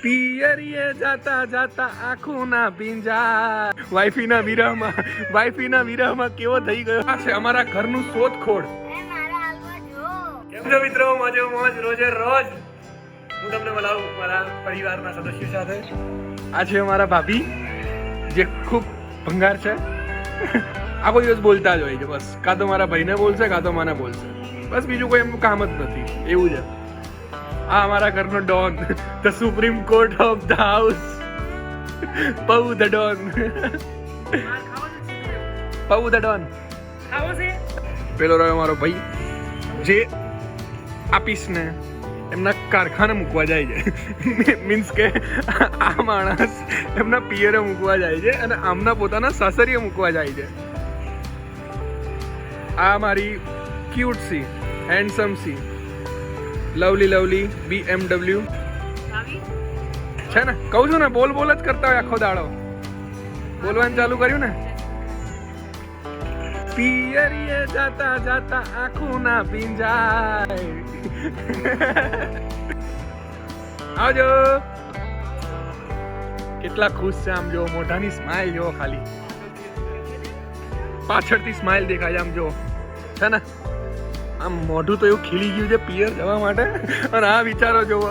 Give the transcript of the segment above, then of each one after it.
પિયરીએ જાતા જાતા આંખો ના ભીંજા. વાઈફીના વિરહમાં કેવો થઈ ગયો. આ છે અમારા ઘરનું શોધખોળ. કેમ છો મિત્રો? મોજે મોજ રોજે રોજ હું તમને મળાવું મારા પરિવારના સદસ્યો સાથે. આ છે અમારા ભાભી જે ખૂબ ભંગાર છે. આખો દિવસ બોલતા જ હોય છે. બસ કાં તો મારા ભાઈને બોલશે કાં તો મને બોલશે. બસ બીજું કોઈ એમનું કામ જ નથી. એવું છે. આ અમારા ઘરનો don, the supreme court of the house, પૌ ધ ડોન. પૌ ધ ડોન પેલો રહ્યો મારો ભાઈ જે આપીશ ને એમના કારખાને મૂકવા જાય છે. મીન્સ કે આ માણસ એમના પિયરે મૂકવા જાય છે અને આમના પોતાના સાસરીએ મૂકવા જાય છે. આ મારી cute C, handsome C, lovely BMW છે ને. કહું છું ને, બોલ જ કરતા હોય આખો દાડો. બોલવાનું ચાલુ કર્યું ને. પિયરીએ જાતા જાતા આંખો ના ભીંજાય. આવજો. કેટલા ખુશ છે આમ જો. મોઢાની સ્માઈલ જો ખાલી. પાછળથી સ્માઈલ દેખાય આમ જો છે ને. આમ મોઢું તો એવું ખીલી ગયું છે પિયર જવા માટે. અને આ વિચારો જોવો,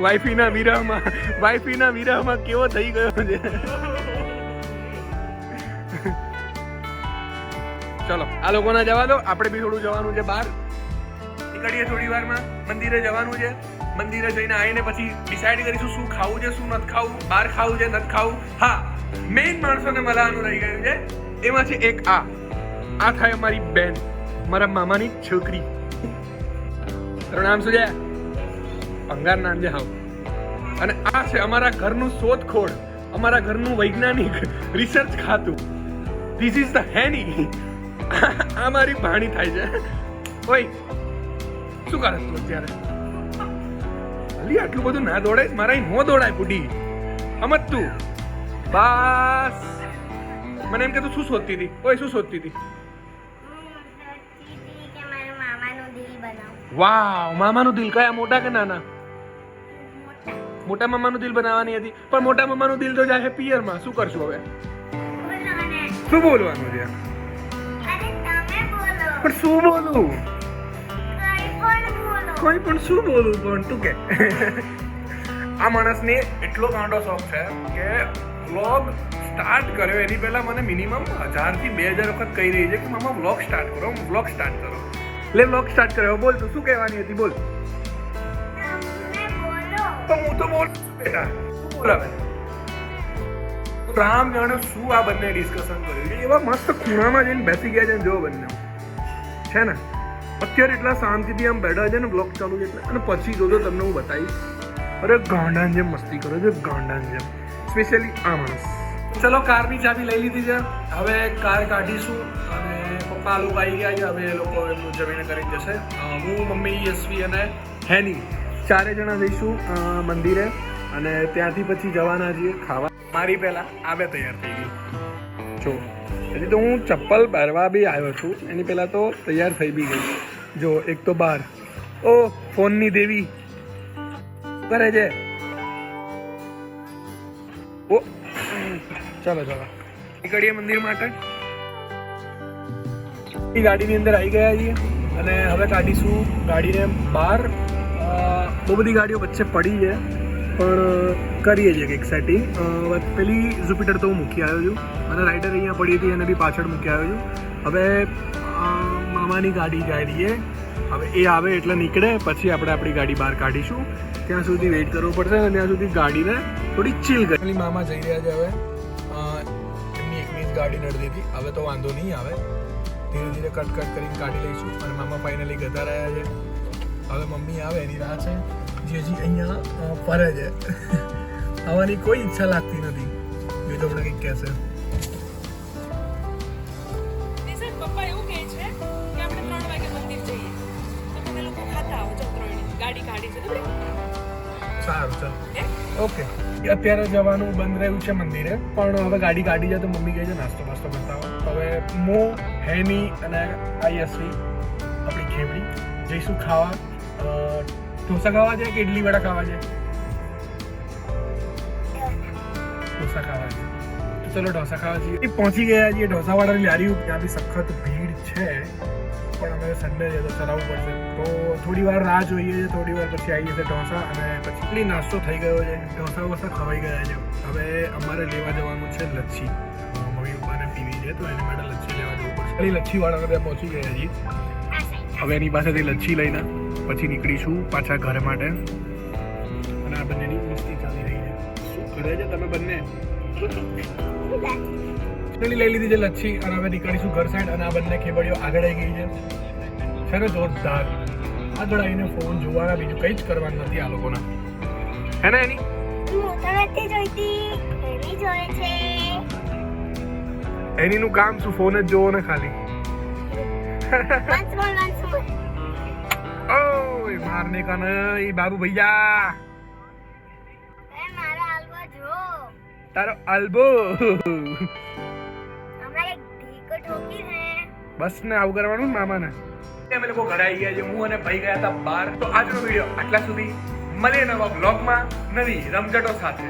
વાઈફીના વિરહમાં કેવો થઈ ગયો છે. ચલો આ લોકોને જવા દો, આપણે બી થોડું જવાનું છે બહાર. નીકળીએ થોડી વારમાં. મંદિરે જવાનું છે. મંદિરે જઈને આવીને પછી ડિસાઈડ કરીશું શું ખાવું છે શું નથી ખાવું, બહાર ખાવું છે નથી ખાવું. હા, મેઇન માણસોને મળવાનું રહી ગયું છે. એમાં છે એક આ થાય અમારી બેન, મારા મામાની છોકરી. તારું નામ શું છે? ભંગાર નામ છે. હાવ. અને આ છે અમારા ઘરનું શોધખોળ, અમારા ઘરનું વૈજ્ઞાનિક રિસર્ચ ખાતું. This is the Henny. આ મારી ભાણી થાય છે. ઓય શું કરે તું અત્યારે? અલી આટલું બધું ના દોડાય મારા. નો દોડાય બુડી. સમજ તું. બસ મને એમ કે તું શું શોધતી હતી? ઓય શું શોધતી હતી? વાવ, મામાનું દિલ. કયા, મોટા કે નાના? મોટા મામાનું દિલ બનાવવાની હતી. પણ મોટા મામાનું દિલ તો જાય પિયરમાં. શું કરશું હવે? શું બોલવાનું છે? પણ શું બોલું? કોઈ પણ શું બોલું? પણ તું કે. આ માણસને એટલો ગાંડો શોખ છે કે વ્લોગ સ્ટાર્ટ કર્યો એની પહેલા મને મિનિમમ 1000 થી 2000 વખત કહી રહી છે કે મામા વ્લોગ સ્ટાર્ટ કરો, વ્લોગ સ્ટાર્ટ કરો. લે વ્લોગ સ્ટાર્ટ કર્યો. બોલ તું શું કહેવાની હતી? બોલ. તો હું તો બોલ બેટા. શું બોલાવે? રામ જાણે શું આ બંને ડિસ્કશન કર્યું છે. એવા મસ્ત ખૂણામાં જઈને બેસી ગયા છે જો બંને છે ને. અત્યારે એટલા શાંતિથી આમ બેઠા છે ને વ્લોગ ચાલુ છે એટલે. અને પછી જોજો તમને હું બતાવીશ. અરે ગાંડાન જેમ મસ્તી કરો છો, ગાંડાન જેમ. સ્પેશિયલી આ માણસ. ચલો કારની ચાબી લઈ લીધી છે. હવે કાર કાઢીશું અને પપ્પા લોકો આવી ગયા છે. હવે એ લોકો એમનું જમીને કરીને જશે. હું, મમ્મી, યશવી અને હેની 4 જણા જઈશું મંદિરે. અને ત્યાંથી પછી જવાના છીએ ખાવા. મારી પહેલાં આ બે તૈયાર થઈ ગઈ જો. હજી તો હું ચપ્પલ પહેરવા બી આવ્યો છું. એની પહેલાં તો તૈયાર થઈ બી ગઈ જો. એક તો બહાર. ઓ ફોનની દેવી કરે છે. ઓ ચાલો નીકળીએ મંદિર માટે. ગાડીની અંદર આવી ગયા છીએ અને હવે કાઢીશું ગાડીને બહાર. બહુ બધી ગાડીઓ વચ્ચે પડી છે પણ કરીએ છીએ કંઈક સેટિંગ. પેલી જુપિટર તો હું મૂકી આવ્યો છું અને રાઇડર અહીંયા પડી હતી એને બી પાછળ મૂકી આવ્યો છું. હવે મામાની ગાડી જાય રહીએ. હવે એ આવે એટલે નીકળે પછી આપણે આપણી ગાડી બહાર કાઢીશું. ત્યાં સુધી વેઇટ કરવો પડશે અને ત્યાં સુધી ગાડીને થોડી ચીલ કરી. મામા જઈ રહ્યા છે હવે. એમની એકની જ ગાડી નડતી હતી. હવે તો વાંધો નહીં આવે. ધીરે ધીરે કટ કરીને કાઢી લઈશું. અને મામા ફાઇનલી ગતા રહ્યા છે. હવે મમ્મી આવે એની રાહ છે. જે હજી અહીંયા ફરે છે. આવવાની કોઈ ઈચ્છા લાગતી નથી. જો તમને કંઈક કહેશે. પપ્પા એવું કહે છે કે આપણે 3 વાગે મંદિર જઈએ તો તમે લોકો ખાતા આવો. ગાડી કાઢી છે. સારું ચાલો ઓકે. અત્યારે જવાનું બંધ રહ્યું છે મંદિરે પણ હવે ગાડી કાઢી જાય તો મમ્મી કહે છે નાસ્તો બતાવો. હવે મો હેની અને આયસી આપણી ખેવડી જઈશું ખાવા. ઢોસા ખાવા છે કે ઇડલી વડા ખાવા છે? ઢોસા ખાવા છે. તો ચલો ઢોસા ખાવા જઈએ. પહોંચી ગયા છીએ ઢોસાવાળાની લારી ઉપર. ત્યાં બી સખત ભીડ છે, પણ અમે સન્ડે છે તો ચલાવવું પડશે. તો થોડી વાર રાહ જોઈએ છે, થોડી વાર પછી આવી જશે ઢોસા, અને પછી નાસ્તો થઈ ગયો છે, ઢોસા વોસા ખવાઈ ગયા છે. હવે અમારે લેવા જવાનું છે લચ્છી. મમ્મી પપ્પાને પીવી છે તો એની માટે લચ્છી લેવા જવું પડશે. ખાલી લચ્છીવાળા ત્યાં પહોંચી ગયા છીએ. હવે એની પાસેથી લચ્છી લઈને પછી નીકળીશું પાછા ઘર માટે. અને આ બંનેની મસ્તી ચાલી રહી છે. શું કરે છે તમે બંને? લઈ લીધી છે લચ્છી અને હવે નીકળીશું ઘર સાઈડ. અને આ બંને ખેબડીઓ આગળ આવી ગઈ છે ને જોરદાર. આગળ આવીને ફોન જોવાના, બીજું કંઈ જ કરવાનું નથી આ લોકોના. હે ને એની? એનીનું કામ શું? ફોન જ જોવો ને ખાલી. ઓય મારને કા નહીં બાબુ ભૈયા. તારો અલ્બો બસ ને આવું કરવાનું મામાને. અમે લોકો ઘરે આવી ગયા છે. હું અને ભાઈ ગયા હતા બહાર. તો આજનો વિડીયો આટલા સુધી. મળીએ નવા બ્લોગમાં નવી રમઝટો સાથે.